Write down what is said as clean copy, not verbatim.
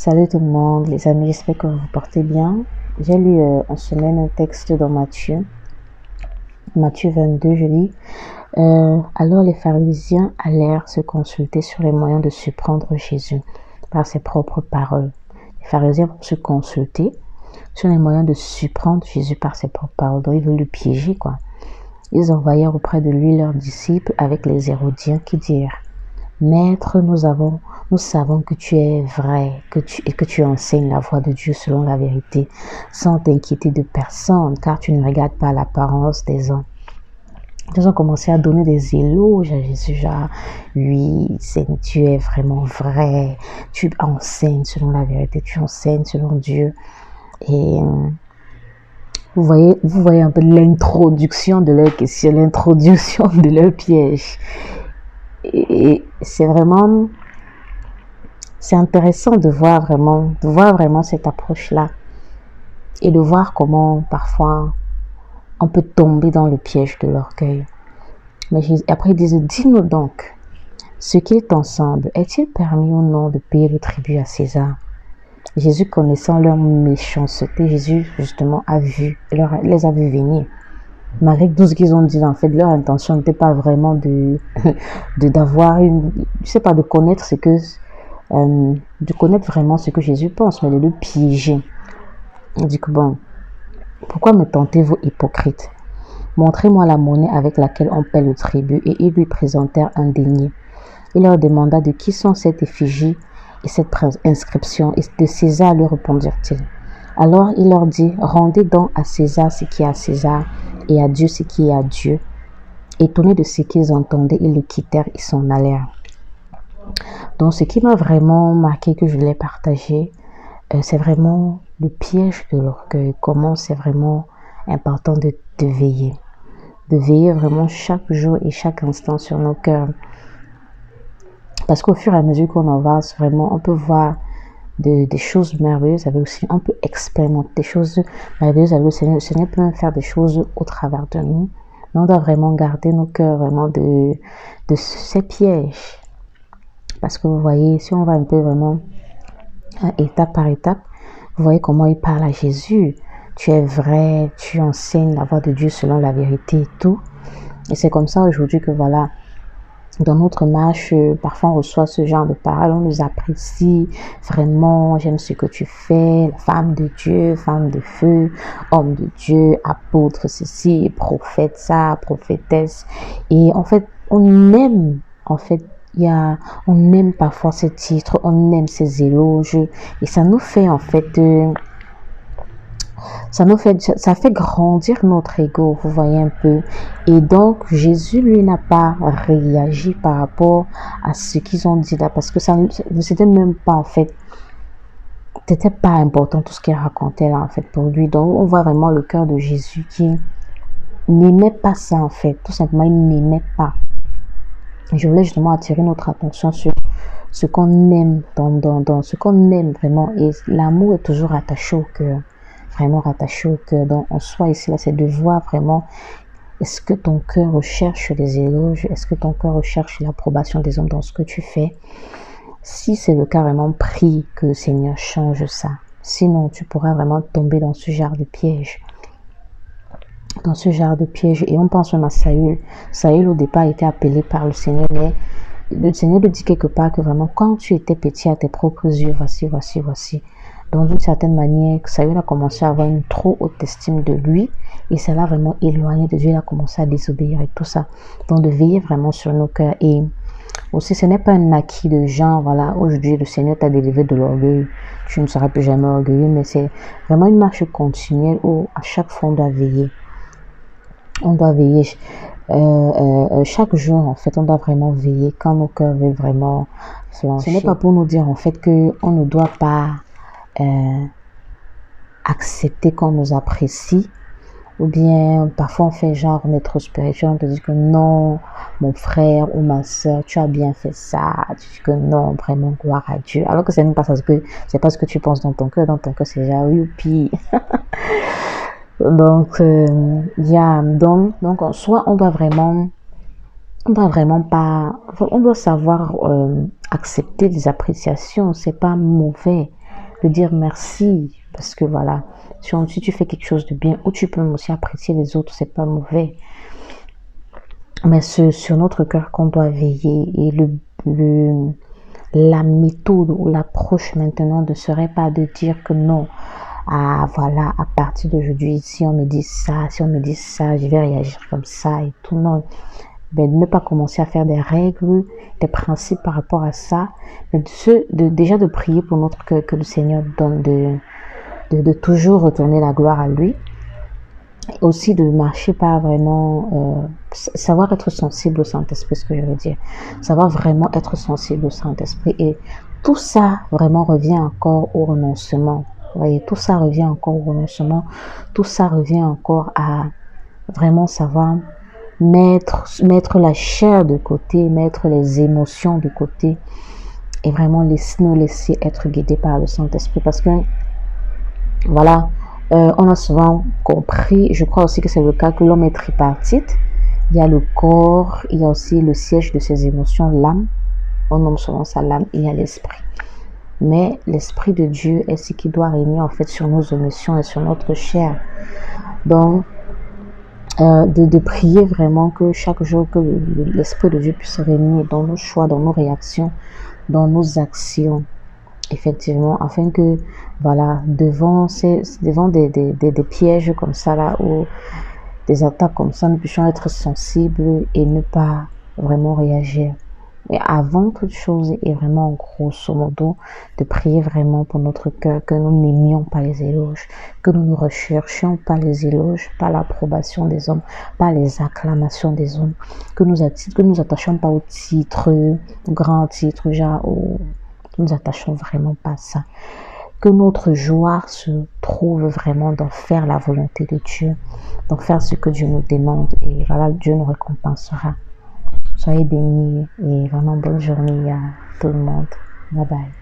Salut tout le monde, les amis, j'espère que vous vous portez bien. J'ai lu en semaine un texte dans Matthieu 22, je lis. Alors les pharisiens allèrent se consulter sur les moyens de surprendre Jésus par ses propres paroles. Les pharisiens vont se consulter sur les moyens de surprendre Jésus par ses propres paroles. Donc ils veulent le piéger, quoi. Ils envoyèrent auprès de lui leurs disciples avec les Hérodiens qui dirent: Maître, nous savons que tu es vrai, et que tu enseignes la voie de Dieu selon la vérité, sans t'inquiéter de personne, car tu ne regardes pas l'apparence des hommes. Ils ont commencé à donner des éloges à Jésus, genre, oui, tu es vraiment vrai, tu enseignes selon la vérité, tu enseignes selon Dieu. Et vous voyez un peu l'introduction de leur question, l'introduction de leur piège. Et c'est intéressant de voir vraiment cette approche-là et de voir comment parfois on peut tomber dans le piège de l'orgueil. Mais après ils disent: dis-nous donc, ce qui est ensemble, est-il permis ou non de payer le tribut à César? Jésus, connaissant leur méchanceté, Jésus justement les a vus venir. Malgré tout ce qu'ils ont dit, en fait, leur intention n'était pas vraiment d'avoir de connaître de connaître vraiment ce que Jésus pense, mais de le piéger. Il dit que bon, pourquoi me tentez-vous, hypocrite? Montrez-moi la monnaie avec laquelle on paie le tribut. Et ils lui présentèrent un denier. Il leur demanda de qui sont cette effigie et cette inscription, et de César, lui répondirent-ils. Alors il leur dit: rendez donc à César ce qui est à César, et à Dieu ce qui est à Dieu. Étonnés de ce qu'ils entendaient, ils le quittèrent et s'en allèrent. Donc ce qui m'a vraiment marqué, que je voulais partager, c'est vraiment le piège de l'orgueil. Comment c'est vraiment important de veiller. De veiller vraiment chaque jour et chaque instant sur nos cœurs. Parce qu'au fur et à mesure qu'on avance, vraiment, on peut voir des choses merveilleuses, avec aussi, on peut expérimenter des choses merveilleuses avec le Seigneur peut même faire des choses au travers de nous. Mais on doit vraiment garder nos cœurs vraiment de ces pièges. Parce que vous voyez, si on va un peu vraiment étape par étape, vous voyez comment il parle à Jésus. Tu es vrai, tu enseignes la voie de Dieu selon la vérité et tout. Et c'est comme ça aujourd'hui que voilà, dans notre marche, parfois on reçoit ce genre de paroles, on nous apprécie vraiment, j'aime ce que tu fais, femme de Dieu, femme de feu, homme de Dieu, apôtre ceci, prophète ça, prophétesse. Et en fait, on aime, on aime parfois ces titres, on aime ces éloges, et ça nous fait en fait... ça fait grandir notre ego, vous voyez un peu. Et donc, Jésus, lui, n'a pas réagi par rapport à ce qu'ils ont dit là, parce que ça ne c'était même pas, en fait, c'était pas important tout ce qu'il racontait là, en fait, pour lui. Donc, on voit vraiment le cœur de Jésus qui n'aimait pas ça, en fait. Tout simplement, il n'aimait pas. Je voulais justement attirer notre attention sur ce qu'on aime, dans ce qu'on aime vraiment. Et l'amour est toujours attaché au cœur. Vraiment rattaché au cœur. Donc en soi ici là, c'est de voir vraiment, est-ce que ton cœur recherche les éloges, est-ce que ton cœur recherche l'approbation des hommes dans ce que tu fais. Si c'est le cas, vraiment prie que le Seigneur change ça, sinon tu pourras vraiment tomber dans ce genre de piège, et on pense même à Saül au départ était appelé par le Seigneur, mais le Seigneur lui dit quelque part que vraiment quand tu étais petit à tes propres yeux, voici. Donc d'une certaine manière, Saül a commencé à avoir une trop haute estime de lui, et ça l'a vraiment éloigné de Dieu. Il a commencé à désobéir et tout ça. Donc de veiller vraiment sur nos cœurs. Et aussi, ce n'est pas un acquis de genre, voilà, aujourd'hui le Seigneur t'a délivré de l'orgueil, tu ne seras plus jamais orgueilleux, mais c'est vraiment une marche continuelle où à chaque fois on doit veiller. On doit veiller chaque jour, en fait, on doit vraiment veiller quand nos cœurs veulent vraiment flancher. Ce n'est pas pour nous dire en fait qu'on ne doit pas accepter qu'on nous apprécie, ou bien parfois on fait genre on est trop spirituel, on te dit que non, mon frère ou ma soeur, tu as bien fait ça, tu dis que non, vraiment gloire à Dieu, alors que c'est même pas ça, c'est pas ce que tu penses dans ton cœur c'est genre youpi. Donc donc en soi on doit savoir accepter les appréciations, c'est pas mauvais. de dire merci, parce que voilà, si tu fais quelque chose de bien, ou tu peux aussi apprécier les autres, c'est pas mauvais. Mais c'est sur notre cœur qu'on doit veiller. Et la méthode ou l'approche maintenant ne serait pas de dire que non, ah voilà, à partir d'aujourd'hui, si on me dit ça, si on me dit ça, je vais réagir comme ça et tout. Non, ben, ne pas commencer à faire des règles, des principes par rapport à ça, mais déjà de prier pour notre cœur, que le Seigneur donne de toujours retourner la gloire à lui. Aussi de marcher pas vraiment, savoir être sensible au Saint-Esprit, ce que je veux dire. Savoir vraiment être sensible au Saint-Esprit. Et tout ça vraiment revient encore au renoncement. Vous voyez, tout ça revient encore au renoncement. Tout ça revient encore à vraiment savoir mettre la chair de côté, mettre les émotions de côté et vraiment nous laisser être guidés par le Saint-Esprit. Parce que, voilà, on a souvent compris, je crois aussi que c'est le cas, que l'homme est tripartite. Il y a le corps, il y a aussi le siège de ses émotions, l'âme. On nomme souvent ça l'âme, et il y a l'esprit. Mais l'esprit de Dieu est ce qui doit régner en fait sur nos émotions et sur notre chair. Donc, de prier vraiment que chaque jour, que l'esprit de Dieu puisse régner dans nos choix, dans nos réactions, dans nos actions. Effectivement, afin que, voilà, devant des pièges comme ça, là, ou des attaques comme ça, nous puissions être sensibles et ne pas vraiment réagir. Mais avant toute chose, et vraiment grosso modo, de prier vraiment pour notre cœur, que nous n'aimions pas les éloges, que nous ne recherchions pas les éloges, pas l'approbation des hommes, pas les acclamations des hommes, que nous attachions pas aux titres, aux grands titres, genre nous attachons vraiment pas à ça. Que notre joie se trouve vraiment dans faire la volonté de Dieu, dans faire ce que Dieu nous demande. Et voilà, Dieu nous récompensera. Soyez bénis et vraiment bonne journée à tout le monde. Bye bye.